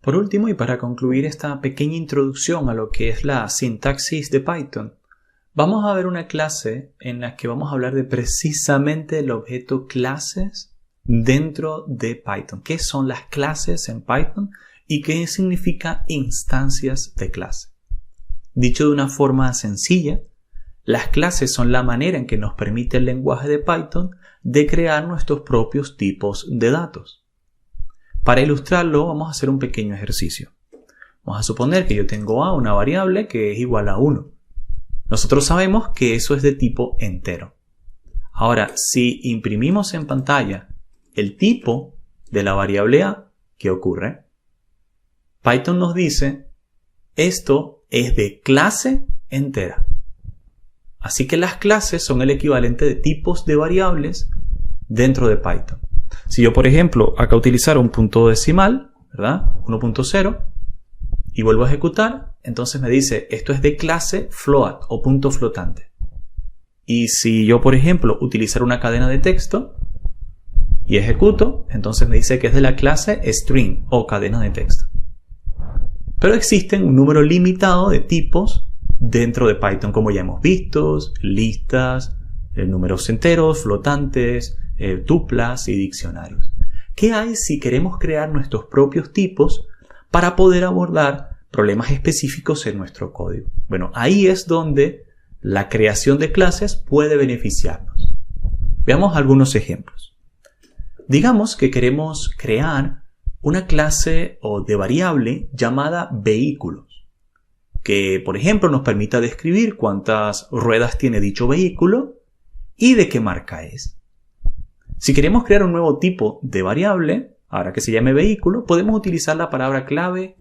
Por último, y para concluir esta pequeña introducción a lo que es la sintaxis de Python, vamos a ver una clase en la que vamos a hablar de precisamente el objeto clases dentro de Python. ¿Qué son las clases en Python y qué significa instancias de clase? Dicho de una forma sencilla, las clases son la manera en que nos permite el lenguaje de Python de crear nuestros propios tipos de datos. Para ilustrarlo, vamos a hacer un pequeño ejercicio. Vamos a suponer que yo tengo A, una variable que es igual a 1. Nosotros sabemos que eso es de tipo entero. Ahora, si imprimimos en pantalla el tipo de la variable A, ¿qué ocurre? Python nos dice, esto es de clase entera. Así que las clases son el equivalente de tipos de variables dentro de Python. Si yo, por ejemplo, acá utilizara un punto decimal, ¿verdad? 1.0, y vuelvo a ejecutar, entonces me dice, esto es de clase float o punto flotante. Y si yo, por ejemplo, utilizara una cadena de texto y ejecuto, entonces me dice que es de la clase string o cadena de texto. Pero existen un número limitado de tipos dentro de Python, como ya hemos visto, listas, números enteros, flotantes, tuplas y diccionarios. ¿Qué hay si queremos crear nuestros propios tipos para poder abordar problemas específicos en nuestro código? Bueno, ahí es donde la creación de clases puede beneficiarnos. Veamos algunos ejemplos. Digamos que queremos crear una clase o de variable llamada vehículos, que por ejemplo nos permita describir cuántas ruedas tiene dicho vehículo y de qué marca es. Si queremos crear un nuevo tipo de variable, ahora que se llame vehículo, podemos utilizar la palabra clave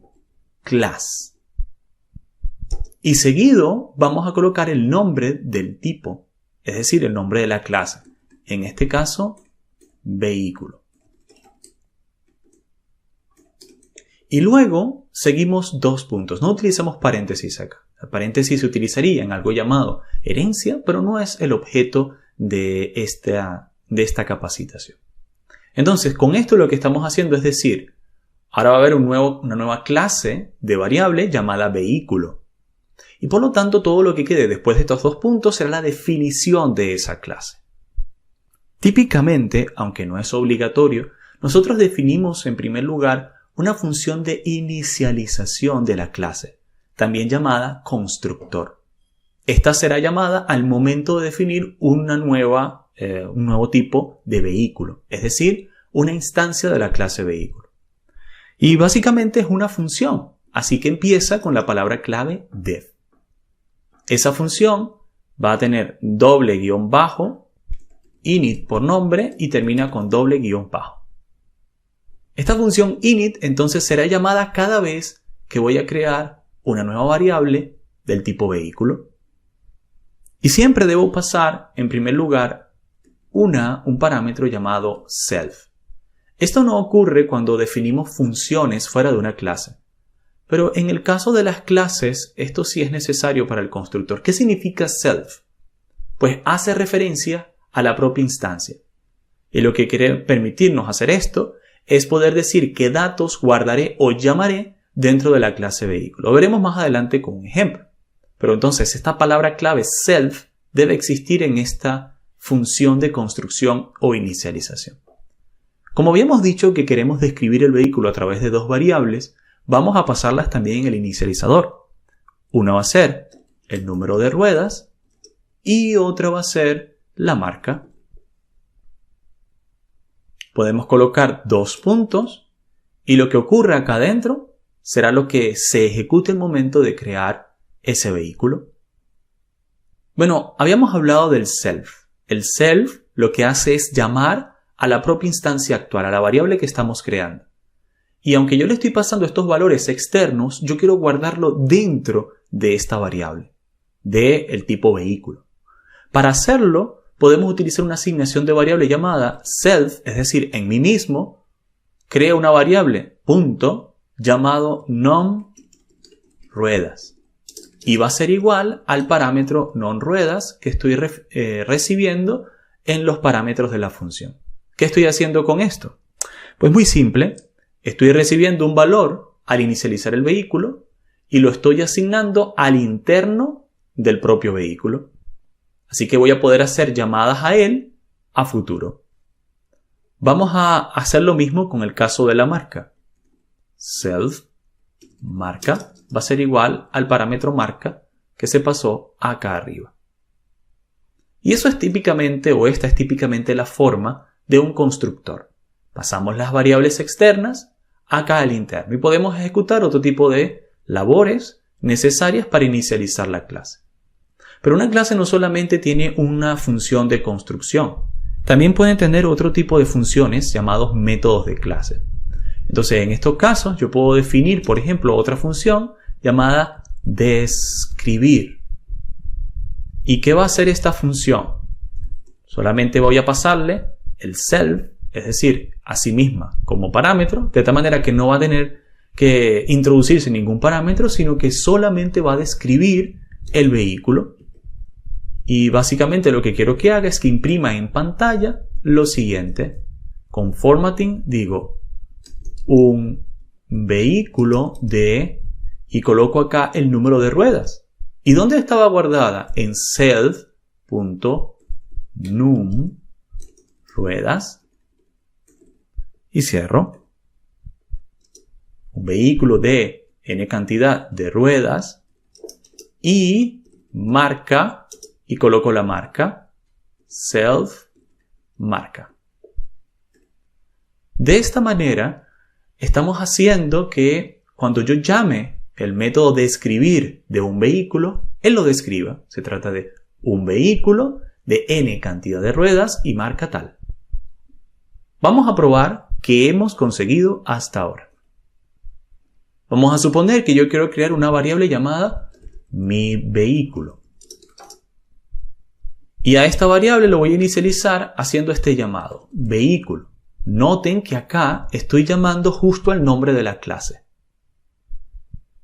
class. Y seguido vamos a colocar el nombre del tipo, es decir, el nombre de la clase. En este caso, vehículo. Y luego seguimos dos puntos. No utilizamos paréntesis acá. El paréntesis se utilizaría en algo llamado herencia, pero no es el objeto de esta capacitación. Entonces, con esto lo que estamos haciendo es decir, ahora va a haber una nueva clase de variable llamada vehículo. Y por lo tanto, todo lo que quede después de estos dos puntos será la definición de esa clase. Típicamente, aunque no es obligatorio, nosotros definimos en primer lugar una función de inicialización de la clase, también llamada constructor. Esta será llamada al momento de definir un nuevo tipo de vehículo, es decir, una instancia de la clase vehículo. Y básicamente es una función, así que empieza con la palabra clave def. Esa función va a tener doble guión bajo, init por nombre y termina con doble guión bajo. Esta función init entonces será llamada cada vez que voy a crear una nueva variable del tipo vehículo. Y siempre debo pasar, en primer lugar, un parámetro llamado self. Esto no ocurre cuando definimos funciones fuera de una clase. Pero en el caso de las clases, esto sí es necesario para el constructor. ¿Qué significa self? Pues hace referencia a la propia instancia. Y lo que quiere permitirnos hacer esto es poder decir qué datos guardaré o llamaré dentro de la clase vehículo. Lo veremos más adelante con un ejemplo. Pero entonces esta palabra clave self debe existir en esta función de construcción o inicialización. Como habíamos dicho que queremos describir el vehículo a través de dos variables, vamos a pasarlas también en el inicializador. Una va a ser el número de ruedas y otra va a ser la marca. Podemos colocar dos puntos y lo que ocurre acá adentro será lo que se ejecute al momento de crear ese vehículo. Bueno, habíamos hablado del self. El self lo que hace es llamar a la propia instancia actual, a la variable que estamos creando. Y aunque yo le estoy pasando estos valores externos, yo quiero guardarlo dentro de esta variable, del tipo vehículo. Para hacerlo, podemos utilizar una asignación de variable llamada self, es decir, en mí mismo, crea una variable, punto, llamado non-ruedas. Y va a ser igual al parámetro non-ruedas que estoy recibiendo en los parámetros de la función. ¿Qué estoy haciendo con esto? Pues muy simple. Estoy recibiendo un valor al inicializar el vehículo y lo estoy asignando al interno del propio vehículo. Así que voy a poder hacer llamadas a él a futuro. Vamos a hacer lo mismo con el caso de la marca. Self marca va a ser igual al parámetro marca que se pasó acá arriba. Y eso es típicamente, o esta es típicamente la forma de un constructor. Pasamos las variables externas acá al interno y podemos ejecutar otro tipo de labores necesarias para inicializar la clase. Pero una clase no solamente tiene una función de construcción, también puede tener otro tipo de funciones llamados métodos de clase. Entonces, en estos casos yo puedo definir, por ejemplo, otra función llamada describir. ¿Y qué va a hacer esta función? Solamente voy a pasarle el self, es decir, a sí misma como parámetro, de tal manera que no va a tener que introducirse ningún parámetro, sino que solamente va a describir el vehículo. Y básicamente lo que quiero que haga es que imprima en pantalla lo siguiente. Con formatting digo un vehículo de, y coloco acá el número de ruedas. ¿Y dónde estaba guardada? En self.num ruedas. Y cierro. Un vehículo de n cantidad de ruedas y marca, y coloco la marca self marca. De esta manera estamos haciendo que cuando yo llame el método describir de un vehículo, él lo describa. Se trata de un vehículo de n cantidad de ruedas y marca tal. Vamos a probar qué hemos conseguido hasta ahora. Vamos a suponer que yo quiero crear una variable llamada mi vehículo. Y a esta variable lo voy a inicializar haciendo este llamado, vehículo. Noten que acá estoy llamando justo al nombre de la clase.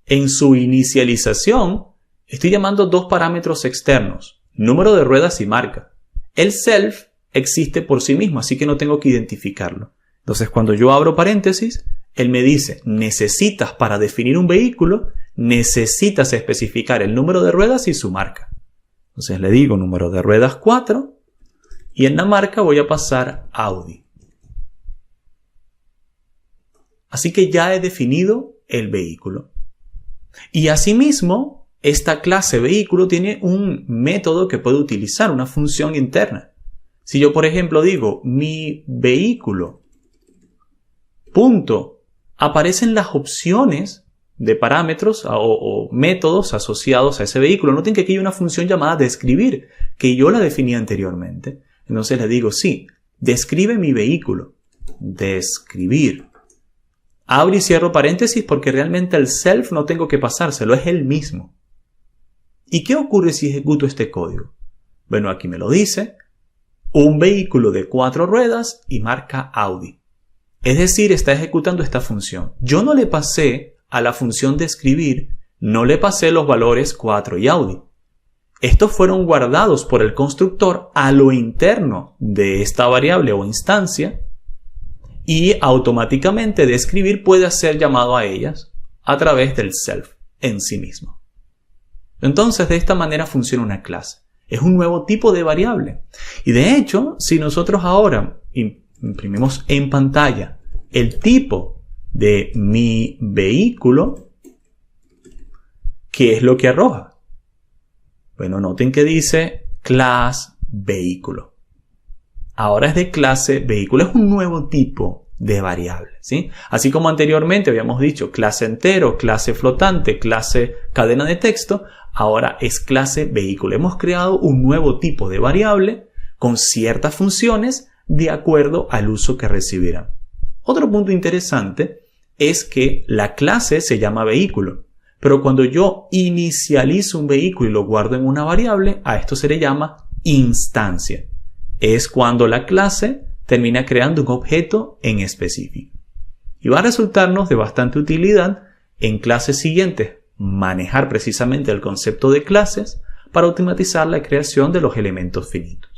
En su inicialización estoy llamando dos parámetros externos, número de ruedas y marca. El self existe por sí mismo, así que no tengo que identificarlo. Entonces cuando yo abro paréntesis, él me dice, necesitas para definir un vehículo, necesitas especificar el número de ruedas y su marca. Entonces le digo número de ruedas 4 y en la marca voy a pasar Audi. Así que ya he definido el vehículo. Y asimismo, esta clase vehículo tiene un método que puedo utilizar, una función interna. Si yo, por ejemplo, digo mi vehículo, punto, aparecen las opciones de parámetros o métodos asociados a ese vehículo. Noten que aquí hay una función llamada describir, que yo la definí anteriormente. Entonces le digo, sí, describe mi vehículo. Describir. Abro y cierro paréntesis porque realmente el self no tengo que pasárselo, es el mismo. ¿Y qué ocurre si ejecuto este código? Bueno, aquí me lo dice. Un vehículo de 4 ruedas y marca Audi. Es decir, está ejecutando esta función. Yo no le pasé a la función describir, no le pasé los valores 4 y Audi. Estos fueron guardados por el constructor a lo interno de esta variable o instancia y automáticamente describir puede ser llamado a ellas a través del self en sí mismo. Entonces, de esta manera funciona una clase. Es un nuevo tipo de variable. Y de hecho, si nosotros ahora imprimimos en pantalla el tipo de mi vehículo, ¿qué es lo que arroja? Bueno, noten que dice class vehículo. Ahora es de clase vehículo. Es un nuevo tipo de variable, ¿sí? Así como anteriormente habíamos dicho clase entero, clase flotante, clase cadena de texto, ahora es clase vehículo. Hemos creado un nuevo tipo de variable con ciertas funciones de acuerdo al uso que recibirán. Otro punto interesante es que la clase se llama vehículo, pero cuando yo inicializo un vehículo y lo guardo en una variable, a esto se le llama instancia. Es cuando la clase termina creando un objeto en específico. Y va a resultarnos de bastante utilidad en clases siguientes manejar precisamente el concepto de clases para automatizar la creación de los elementos finitos.